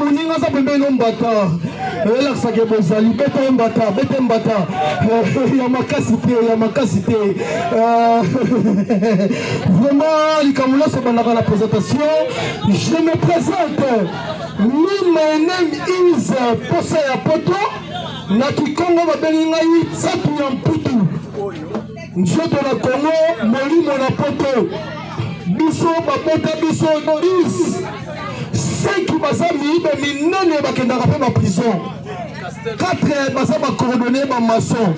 moninga za bembe no mbata. Ela sake bozali bete mbata. Ya makasi te. Vraiment, les Camerounais sont dans la présentation. Je me présente. My name is Posaya Poto. Naki Congo babelinga yi Satu Yamputu. Njoto na Congo, Molimo na Poto. Biso babota biso Doris. 5 bazami ibe minene bakendaka pe ba prison. 4 baza ba coordonner ba maçon.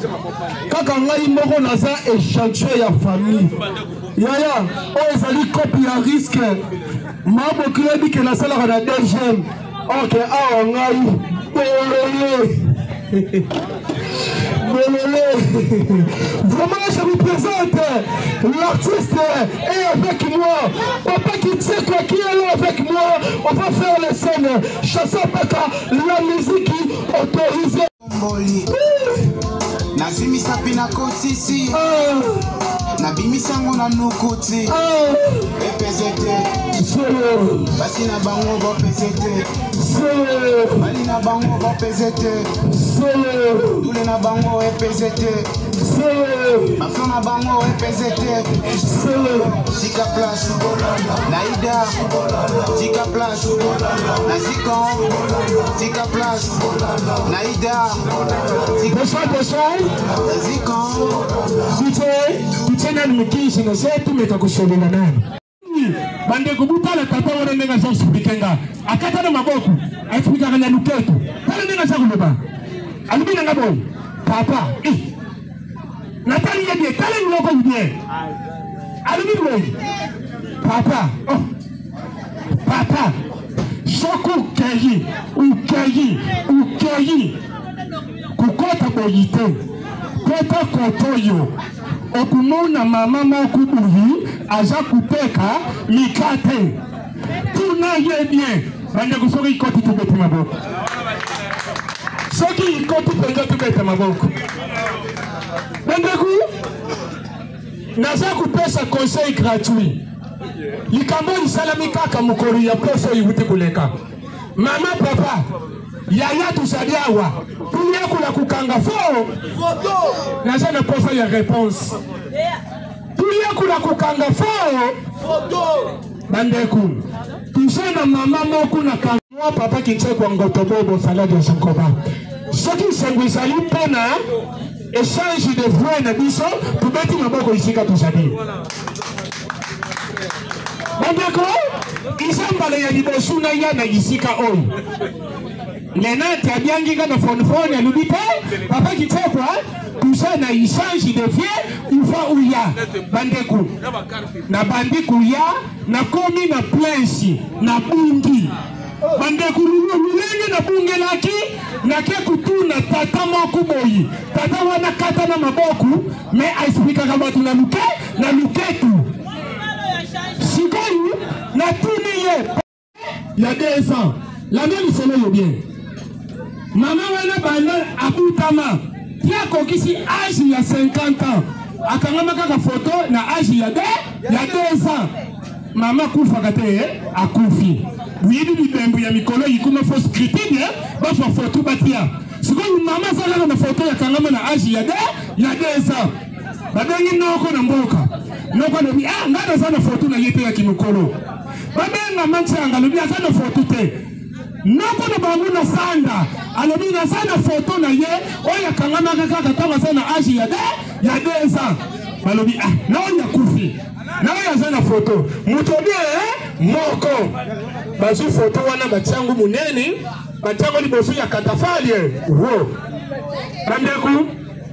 Kaka ngai moko naza échantillon ya famille. Yaya, o ezali copie ya risque. Mabo krebi ke na sala na deuxième. OK, awa ngai Vraiment, je vous présente l'artiste est avec moi. Papa qui sait quoi qui est là avec moi. On va faire les scènes. Chanson Paka, la musique autorisée. Nazimi sapina koti ici. Nabimi sango na nukoti. EPZT. Basi na bango bo PZT. Bali na bango bo PZT. Dule na bango EPZT. Mafio na bango EPZT. Tika place. Naida. Tika place. Nazikon. Tika place. Naida. Tena nimekishi na zetu mekakushodela nani bande kubutala tata wana nenga za sipikenga akata na maboku asipika kanya luketu pale nenga za kuloba alibina ngabo papa natali yeye kale ngoko bie alibina papa papa soko kayi ukayi kukota boyite kota kotoyo okumona mama mokubuhi aza kuteka mikate tuna ye bien bande kusoki ikoti tubete maboko soki ikoti penga tubete maboko bande ku naza kupesa conseil gratuit likambo isalami kaka mukori ya pesa iwute kuleka mama papa yaya tusadiawa tulia kula kukanga photo naza na posa ya réponse tulia kula kukanga photo bandeku tusana mama moku na kangwa papa kinche kwa ngotobobo salade ya sankoba soki sengwi sali pona échange de voix na biso tubeti maboko isika tusadi bandeku isambale ya libosu na ya na isika oyo Lena tabiangi kana phone alubita papa kitekwa kusana échange de vie ufa uya bandeku na bandeku ya na komi na place na bungi bandeku lulenge na bunge laki na ke kutuna tata moko boyi tata wana kata na maboku me aisipika kama tuna luketu sikoyu na tuniye ya 2 ans la même solo bien Maman wana bana abutama tia kokisi âge ya 50 ans akangama kaka photo na âge ya 2 ans mama kufa kate akufi wibi bibembu ya mikolo yikuma fausse critique ba photo batia siko mama sala na photo ya kangama na âge ya 2 ans babengi noko na mboka noko na bi ngana sana photo na yete ya kimokolo babenga manchanga lobi sana photo te noko na bangu na sanda alobi na sana photo na ye oya kangama kaka tanga sana âge ya 2 ans balobi na oya kufi na oya sana photo mutobie moko bazu photo wana bachangu munene bachangu libosu ya katafali wo bandeku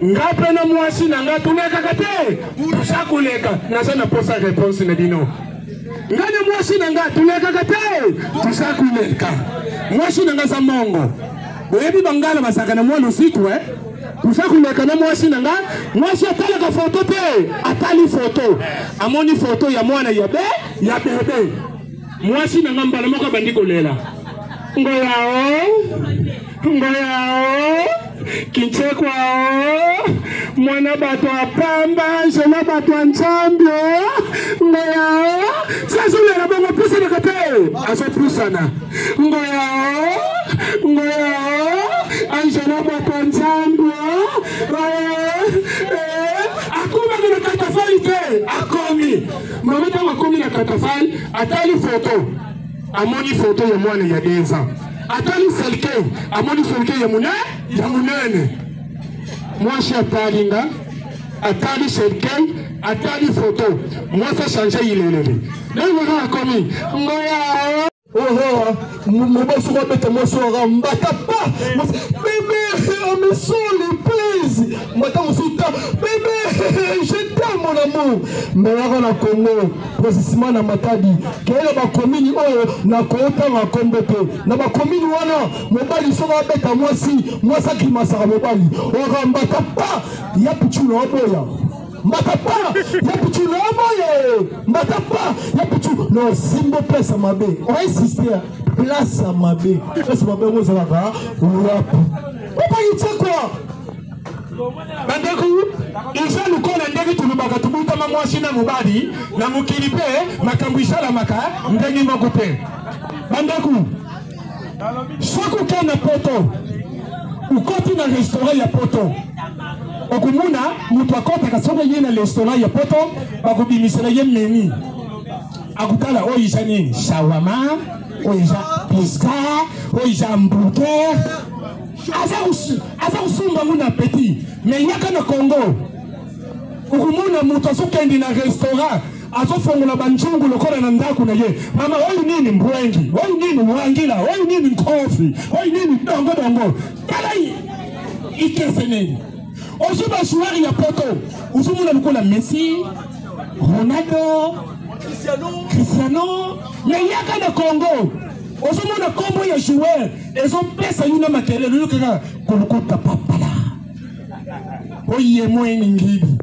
ngape na mwasi na ngatuneka kate tusakuleka na sana posa réponse na dino ngane mwasi na ngatuneka kate tusakuleka mwasi na ngaza mongo boyebi bangala basaka na mwana usiku tusakuleka na mwasi na nga mwasi atala ka photo te atali photo amoni photo ya mwana ya bebe mwasi na nga mbala moko bandiko lela ngoyao kinchekwao mwana bato apamba jona bato anchambio ngoyao sasa ule bongo pesa na kate aso pusana ngoyao Nzambe akoma na katafali te akomi mama ta akomi na katafali atali photo amoni photo ya mwana ya 10 ans atali selfie amoni selfie ya munene mwashi atalinga atali selfie atali photo mwasa changer ilelele leo akomi ngoya Mobosu va mettre mon soir en batapa. Bébé, me saoule, please. Madame Souta, bébé, je t'aime mon amour. Mais là, on a Congo, précisément dans Matadi. Quelle est ma commune? Oh, na Kota, na Kombeto. Na ma commune, wana. Mobali, so va mettre à moi si. Moi, ça qui m'a sarà Mobali. On va batapa. Y'a pichu na oboya. Matapa, y'a pichu na oboya. Matapa, y'a pichu. Non, Simbo place à ma baie. On va insister. Place à ma baie. Place à ma baie, on va voir. Papa, il tient quoi? Bandeku, il faut nous connaître tout le bagage. Tout le monde a moi china mobadi. Na mukilipe, makambisha la maka. Ndengi makupe. Bandeku. Chaque cas na poto. Ou quand na restaurant ya poto. Okumuna, mutu akota kasonga yena restaurant ya poto. Bakubimisela ye menu. Akutala oisha nini? Shawama, oisha pizza, oisha hamburger. Aza usumba muna petit. Mais yaka na Congo. Ukumuna mutu asukendi na restaurant. Azo fongola banchungu lokola na ndaku na ye. Mama oyu nini mbwengi? Oyu nini mwangila? Oyu nini kofi? Oyu nini dongo dongo? Kala ikese nini? Osuba shuari ya poto. Usumuna mukula Messi, Ronaldo, Cristiano, mais yaka na Congo. Osoma na kombo ya joueur, ils ont pesa yuna makele lu kaka kulukuta papala. Oye mweni ngidi.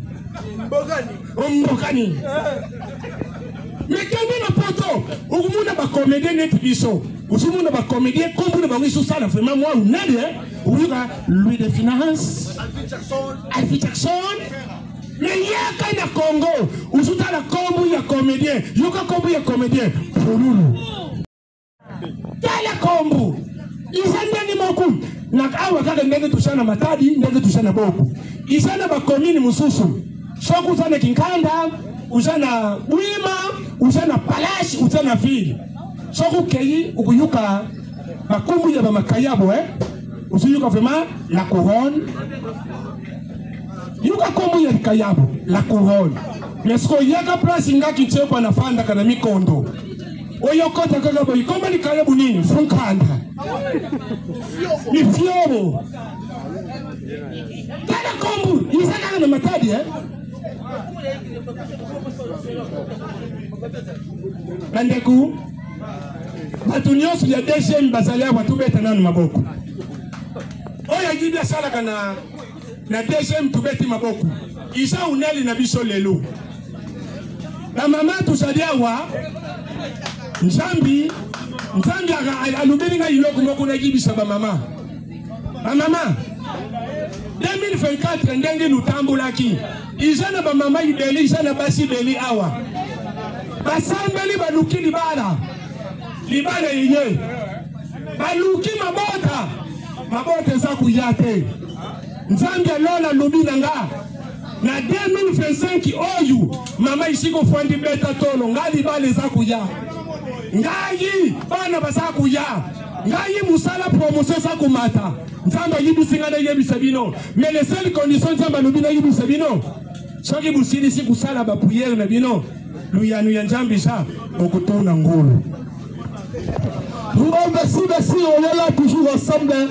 Mbokani. Mais quand na poto, ukumuna ba comédien net biso. Usumuna ba comédien kombo na ba wiso sala vraiment moi unade uyuka Louis de Finance. Alfie Jackson. Mais yaka na Congo, usuta na kombo ya comédien, yuka kombo ya comédien. Pululu. Kala kombu isandani moku na awa kaka ndenge tushana Matadi ndenge tushana Boku isana ba commune mususu shoku sana Kinkanda usana Bwima usana Palashi usana Ville shoku keyi ukuyuka bakumbu ya ba makayabo usuyuka vraiment la couronne yuka kombu ya kayabo la couronne mesko yaka place ngaki tsepa na fanda kana mikondo oyo kota kaka boy koma ni kaya bunini funkanda ni fiobo kana kombu isaka na Matadi Bandeku batunyosu ya DGM bazalia watu beta nanu maboko oya jibia sala kana na DGM tubeti maboko isa uneli na biso lelo na mama tusadiawa Nzambi alubiri iloko moko na jibisa ba mama. Ba mama 2024 ndenge lutambulaki. Izana ba mama ideli izana basi deli awa. Basambeli baluki libala. Libala yenye. Baluki mabota. Mabota za kuyate. Nzambi alola lubina nga. Na 2025 oyu mama isiko fandi beta tolo ngali bale za kuya. Ngai bana basakuya ngai musala promotion sa kumata nzamba yibisinga na yebisabino mais les seules conditions nzamba lubina yibisabino soki busili si kusala ba prière na bino luyanu ya njambisa okutona ngulu. Merci, on est là toujours ensemble.